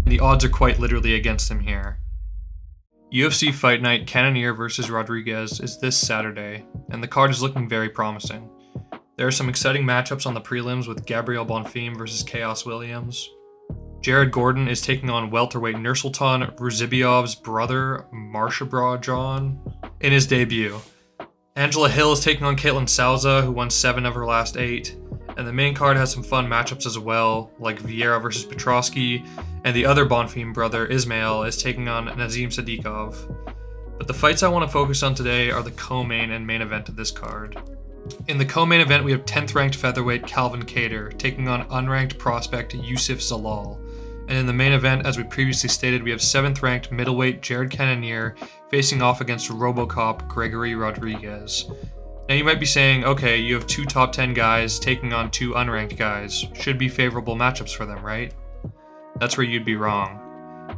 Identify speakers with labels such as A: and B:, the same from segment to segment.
A: and the odds are quite literally against him here. UFC Fight Night Cannonier vs Rodriguez is this Saturday, and the card is looking very promising. There are some exciting matchups on the prelims with Gabriel Bonfim versus Chaos Williams. Jared Gordon is taking on welterweight Nursultan Ruzibiov's brother, Marshabrajan, in his debut. Angela Hill is taking on Caitlin Souza, who won 7 of her last 8. And the main card has some fun matchups as well, like Vieira versus Petrosky, and the other Bonfim brother, Ismail, is taking on Nazim Sadiqov. But the fights I want to focus on today are the co-main and main event of this card. In the co-main event, we have 10th ranked featherweight Calvin Kattar taking on unranked prospect Youssef Zalal. And in the main event, as we previously stated, we have 7th ranked middleweight Jared Cannonier facing off against Robocop Gregory Rodriguez. Now you might be saying, okay, you have 2 top 10 guys taking on 2 unranked guys. Should be favorable matchups for them, right? That's where you'd be wrong.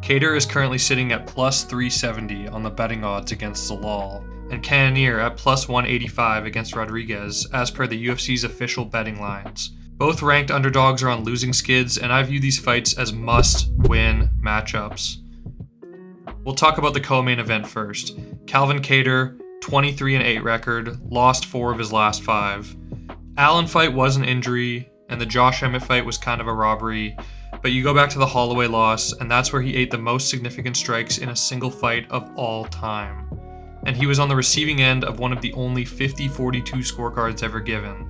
A: Kattar is currently sitting at plus 370 on the betting odds against Zalal, and Cannonier at plus 185 against Rodriguez, as per the UFC's official betting lines. Both ranked underdogs are on losing skids, and I view these fights as must-win matchups. We'll talk about the co-main event first. Calvin Kattar, 23-8 record, lost 4 of his last 5. Allen fight was an injury, and the Josh Emmett fight was kind of a robbery, but you go back to the Holloway loss, and that's where he ate the most significant strikes in a single fight of all time. And he was on the receiving end of one of the only 50-42 scorecards ever given.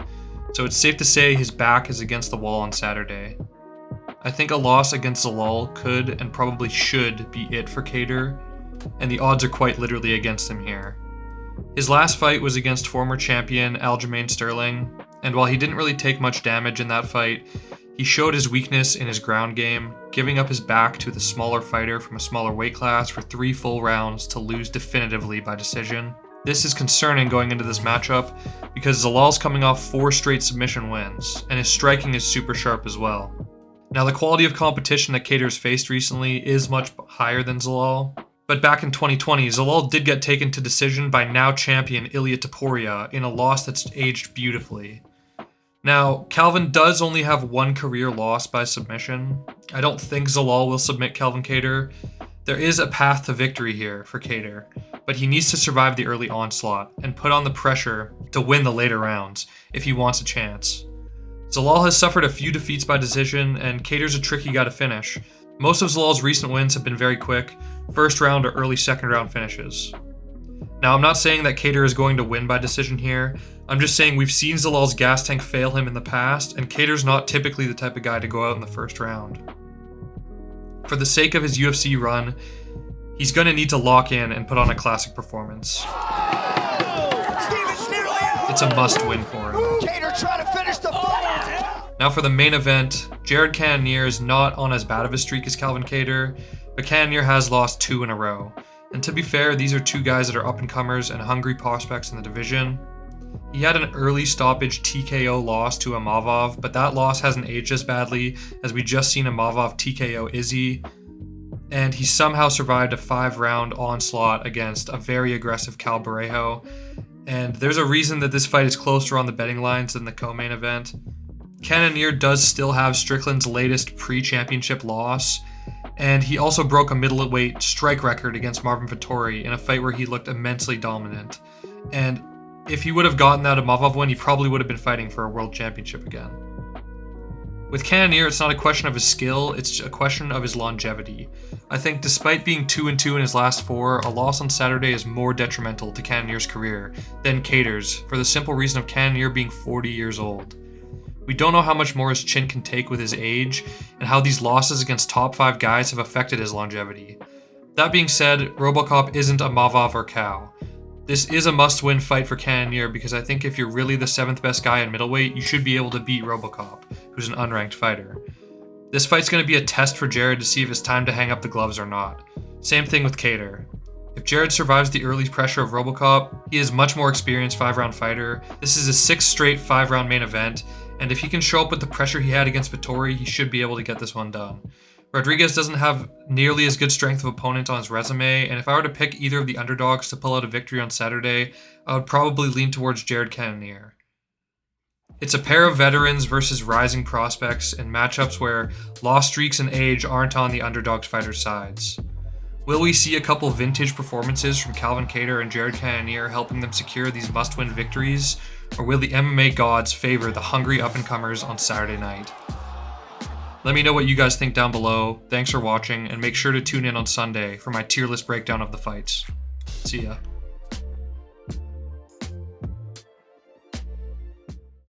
A: So it's safe to say his back is against the wall on Saturday. I think a loss against Zalal could and probably should be it for Kattar, and the odds are quite literally against him here. His last fight was against former champion Aljamain Sterling, and while he didn't really take much damage in that fight, he showed his weakness in his ground game, giving up his back to the smaller fighter from a smaller weight class for 3 full rounds to lose definitively by decision. This is concerning going into this matchup because Zalal's coming off 4 straight submission wins, and his striking is super sharp as well. Now, the quality of competition that Kattar's faced recently is much higher than Zalal, but back in 2020, Zalal did get taken to decision by now champion Ilia Topuria in a loss that's aged beautifully. Now, Calvin does only have 1 career loss by submission. I don't think Zalal will submit Calvin Kattar. There is a path to victory here for Kattar, but he needs to survive the early onslaught and put on the pressure to win the later rounds if he wants a chance. Zalal has suffered a few defeats by decision, and Kattar's a tricky guy to finish. Most of Zalal's recent wins have been very quick, first round or early second round finishes. Now, I'm not saying that Kattar is going to win by decision here. I'm just saying we've seen Zalal's gas tank fail him in the past, and Kattar's not typically the type of guy to go out in the first round. For the sake of his UFC run, he's going to need to lock in and put on a classic performance. It's a must-win for him.
B: Kattar trying to finish the fight.
A: Now for the main event, Jared Cannonier is not on as bad of a streak as Calvin Kattar, but Cannonier has lost 2 in a row. And to be fair, these are 2 guys that are up-and-comers and hungry prospects in the division. He had an early stoppage TKO loss to Imavov, but that loss hasn't aged as badly as we just seen Imavov TKO Izzy, and he somehow survived a 5-round onslaught against a very aggressive Cal Barejo. And there's a reason that this fight is closer on the betting lines than the co-main event. Cannonier does still have Strickland's latest pre-championship loss, and he also broke a middleweight strike record against Marvin Vettori in a fight where he looked immensely dominant. And if he would have gotten that Imavov win, he probably would have been fighting for a world championship again. With Cannonier, it's not a question of his skill, it's a question of his longevity. I think despite being 2-2 in his last 4, a loss on Saturday is more detrimental to Cannonier's career than Kattar's, for the simple reason of Cannonier being 40 years old. We don't know how much more his chin can take with his age, and how these losses against top 5 guys have affected his longevity. That being said, Robocop isn't a Mavov or Cow. This is a must-win fight for Cannonier because I think if you're really the 7th best guy in middleweight, you should be able to beat Robocop, who's an unranked fighter. This fight's going to be a test for Jared to see if it's time to hang up the gloves or not. Same thing with Kattar. If Jared survives the early pressure of Robocop, he is a much more experienced 5-round fighter. This is a 6th straight 5-round main event, and if he can show up with the pressure he had against Vettori, he should be able to get this one done. Rodriguez doesn't have nearly as good strength of opponent on his resume, and if I were to pick either of the underdogs to pull out a victory on Saturday, I would probably lean towards Jared Cannonier. It's a pair of veterans versus rising prospects in matchups where loss streaks and age aren't on the underdog fighters' sides. Will we see a couple vintage performances from Calvin Kattar and Jared Cannonier helping them secure these must-win victories, or will the MMA gods favor the hungry up-and-comers on Saturday night? Let me know what you guys think down below. Thanks for watching, and make sure to tune in on Sunday for my tier list breakdown of the fights. See ya.